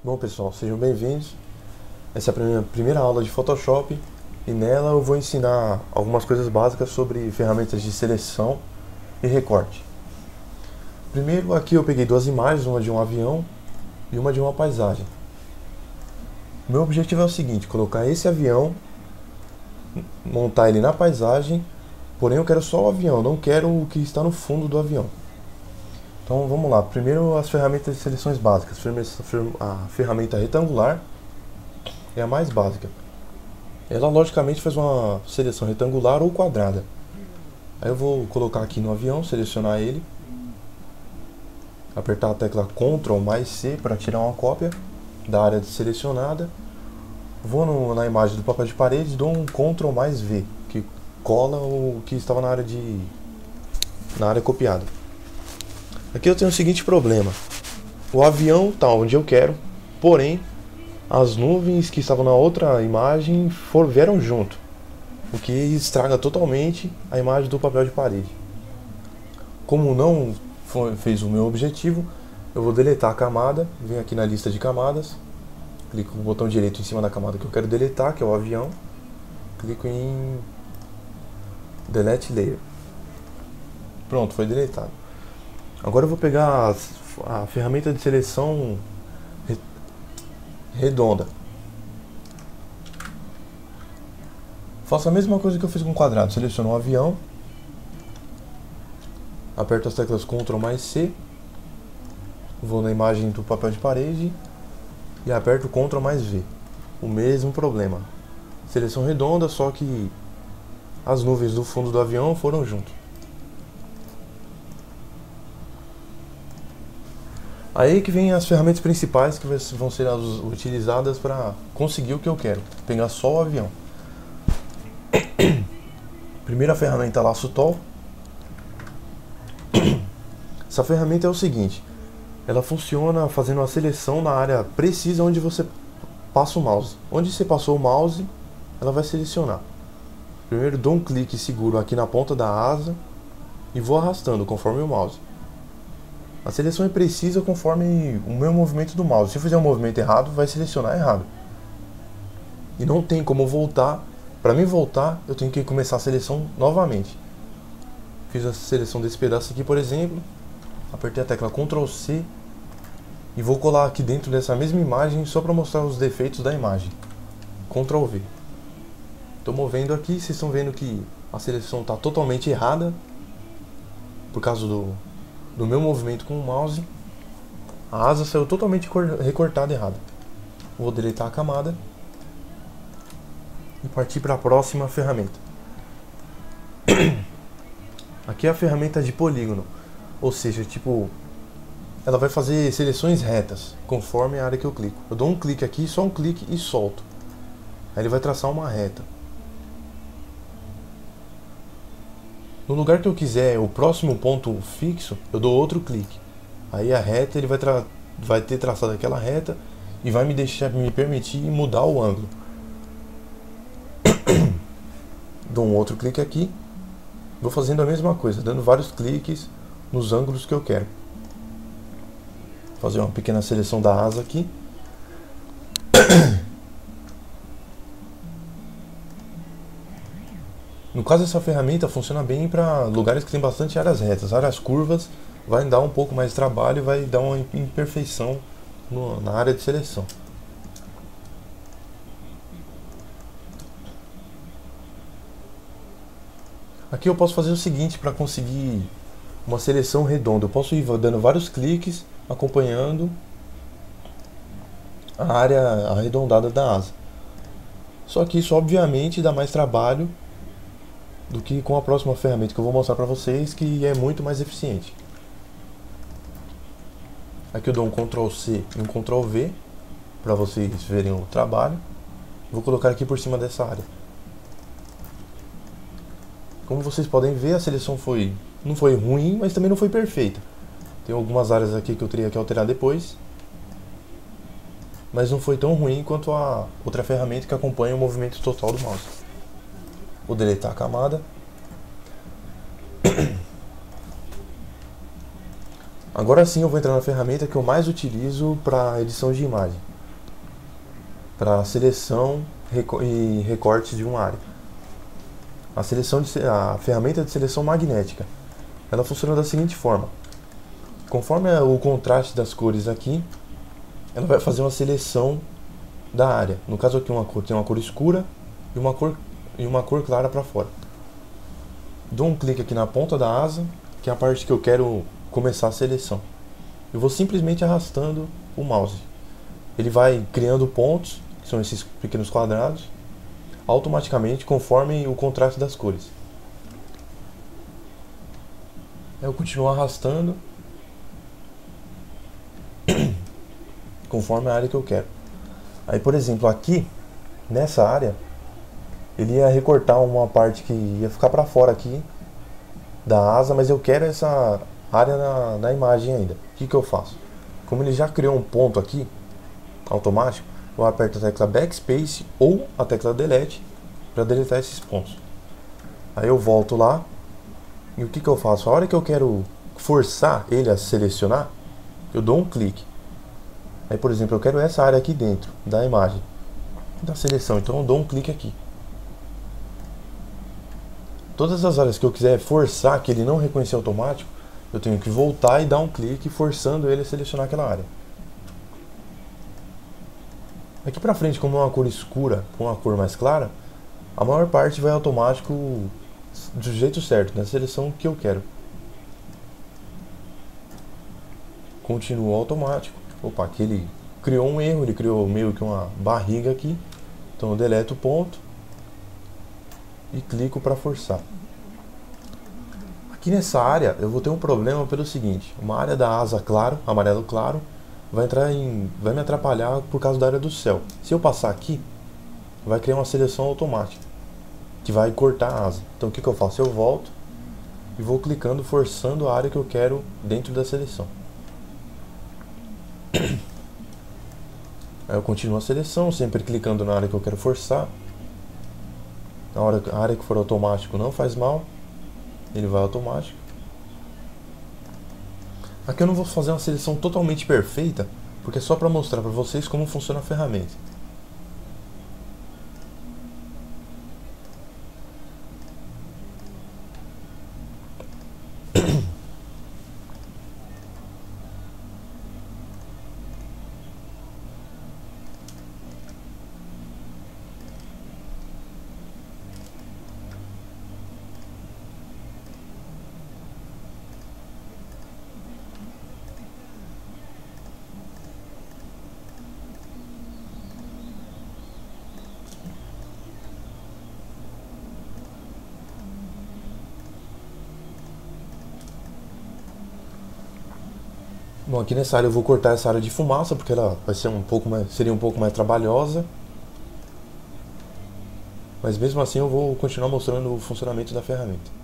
Bom pessoal, sejam bem-vindos. Essa é a minha primeira aula de Photoshop e nela eu vou ensinar algumas coisas básicas sobre ferramentas de seleção e recorte. Primeiro aqui eu peguei duas imagens, uma de um avião e uma de uma paisagem. O meu objetivo é o seguinte, colocar esse avião, montar ele na paisagem, porém eu quero só o avião, não quero o que está no fundo do avião. Então vamos lá, primeiro as ferramentas de seleções básicas. A ferramenta retangular é a mais básica. Ela logicamente faz uma seleção retangular ou quadrada. Aí eu vou colocar aqui no avião, selecionar ele, apertar a tecla Ctrl mais C para tirar uma cópia da área selecionada. Vou na imagem do papel de parede e dou um Ctrl mais V, que cola o que estava na área copiada. Aqui eu tenho o seguinte problema: o avião está onde eu quero, porém as nuvens que estavam na outra imagem vieram junto, o que estraga totalmente a imagem do papel de parede. Como não fez o meu objetivo, eu vou deletar a camada. Venho aqui na lista de camadas, clico com o botão direito em cima da camada que eu quero deletar, que é o avião, clico em Delete Layer. Pronto, foi deletado. Agora eu vou pegar a ferramenta de seleção redonda. Faço a mesma coisa que eu fiz com o quadrado. Seleciono o avião, aperto as teclas Ctrl mais C, vou na imagem do papel de parede e aperto Ctrl mais V. O mesmo problema. Seleção redonda, só que as nuvens do fundo do avião foram junto. Aí que vem as ferramentas principais que vão ser utilizadas para conseguir o que eu quero, pegar só o avião. Primeira ferramenta, Lasso Tool. Essa ferramenta é o seguinte, ela funciona fazendo uma seleção na área precisa onde você passa o mouse. Onde você passou o mouse, ela vai selecionar. Primeiro dou um clique seguro aqui na ponta da asa e vou arrastando conforme o mouse. A seleção é precisa conforme o meu movimento do mouse. Se eu fizer um movimento errado, vai selecionar errado. E não tem como voltar. Para mim voltar, eu tenho que começar a seleção novamente. Fiz a seleção desse pedaço aqui, por exemplo. Apertei a tecla Ctrl C e vou colar aqui dentro dessa mesma imagem só para mostrar os defeitos da imagem. Ctrl V. Estou movendo aqui, vocês estão vendo que a seleção está totalmente errada por causa do meu movimento com o mouse. A asa saiu totalmente recortada errada. Vou deletar a camada e partir para a próxima ferramenta. Aqui é a ferramenta de polígono, ou seja, tipo, ela vai fazer seleções retas conforme a área que eu clico. Eu dou um clique aqui, só um clique e solto. Aí ele vai traçar uma reta. No lugar que eu quiser o próximo ponto fixo, eu dou outro clique. Aí a reta ele vai ter traçado aquela reta e vai me permitir mudar o ângulo. Dou um outro clique aqui. Vou fazendo a mesma coisa, dando vários cliques nos ângulos que eu quero. Vou fazer uma pequena seleção da asa aqui. No caso, essa ferramenta funciona bem para lugares que tem bastante áreas retas. Áreas curvas vai dar um pouco mais de trabalho e vai dar uma imperfeição na área de seleção. Aqui eu posso fazer o seguinte para conseguir uma seleção redonda. Eu posso ir dando vários cliques, acompanhando a área arredondada da asa. Só que isso obviamente dá mais trabalho do que com a próxima ferramenta que eu vou mostrar para vocês, que é muito mais eficiente. Aqui eu dou um Ctrl C e um Ctrl V para vocês verem o trabalho. Vou colocar aqui por cima dessa área. Como vocês podem ver, a seleção não foi ruim, mas também não foi perfeita. Tem algumas áreas aqui que eu teria que alterar depois, mas não foi tão ruim quanto a outra ferramenta que acompanha o movimento total do mouse. Vou deletar a camada. Agora sim eu vou entrar na ferramenta que eu mais utilizo para edição de imagem. para seleção e recorte de uma área. A ferramenta de seleção magnética, ela funciona da seguinte forma: conforme o contraste das cores aqui, ela vai fazer uma seleção da área. No caso aqui tem uma cor escura e uma cor clara para fora. Dou um clique aqui na ponta da asa, que é a parte que eu quero começar a seleção. Eu vou simplesmente arrastando o mouse. Ele vai criando pontos, que são esses pequenos quadrados, automaticamente conforme o contraste das cores. Eu continuo arrastando conforme a área que eu quero. Aí, por exemplo, aqui nessa área ele ia recortar uma parte que ia ficar para fora aqui da asa, mas eu quero essa área na imagem ainda. O que eu faço? Como ele já criou um ponto aqui automático, eu aperto a tecla Backspace ou a tecla Delete para deletar esses pontos. Aí eu volto lá e o que eu faço? A hora que eu quero forçar ele a selecionar, eu dou um clique. Aí, por exemplo, eu quero essa área aqui dentro da imagem da seleção, então eu dou um clique aqui. Todas as áreas que eu quiser forçar que ele não reconhecer automático, eu tenho que voltar e dar um clique forçando ele a selecionar aquela área. Aqui pra frente, como é uma cor escura com uma cor mais clara, a maior parte vai automático do jeito certo, na seleção que eu quero. Continua automático. Opa, aqui ele criou um erro, ele criou meio que uma barriga aqui. Então eu deleto o ponto e clico para forçar. Aqui nessa área eu vou ter um problema pelo seguinte: uma área da asa claro, amarelo claro, vai me atrapalhar por causa da área do céu. Se eu passar aqui, vai criar uma seleção automática que vai cortar a asa. Então o que eu faço? Eu volto e vou clicando, forçando a área que eu quero dentro da seleção. Aí eu continuo a seleção, sempre clicando na área que eu quero forçar. A área que for automático não faz mal, ele vai automático. Aqui eu não vou fazer uma seleção totalmente perfeita, porque é só para mostrar para vocês como funciona a ferramenta. Bom, aqui nessa área eu vou cortar essa área de fumaça, porque ela vai ser seria um pouco mais trabalhosa. Mas mesmo assim eu vou continuar mostrando o funcionamento da ferramenta.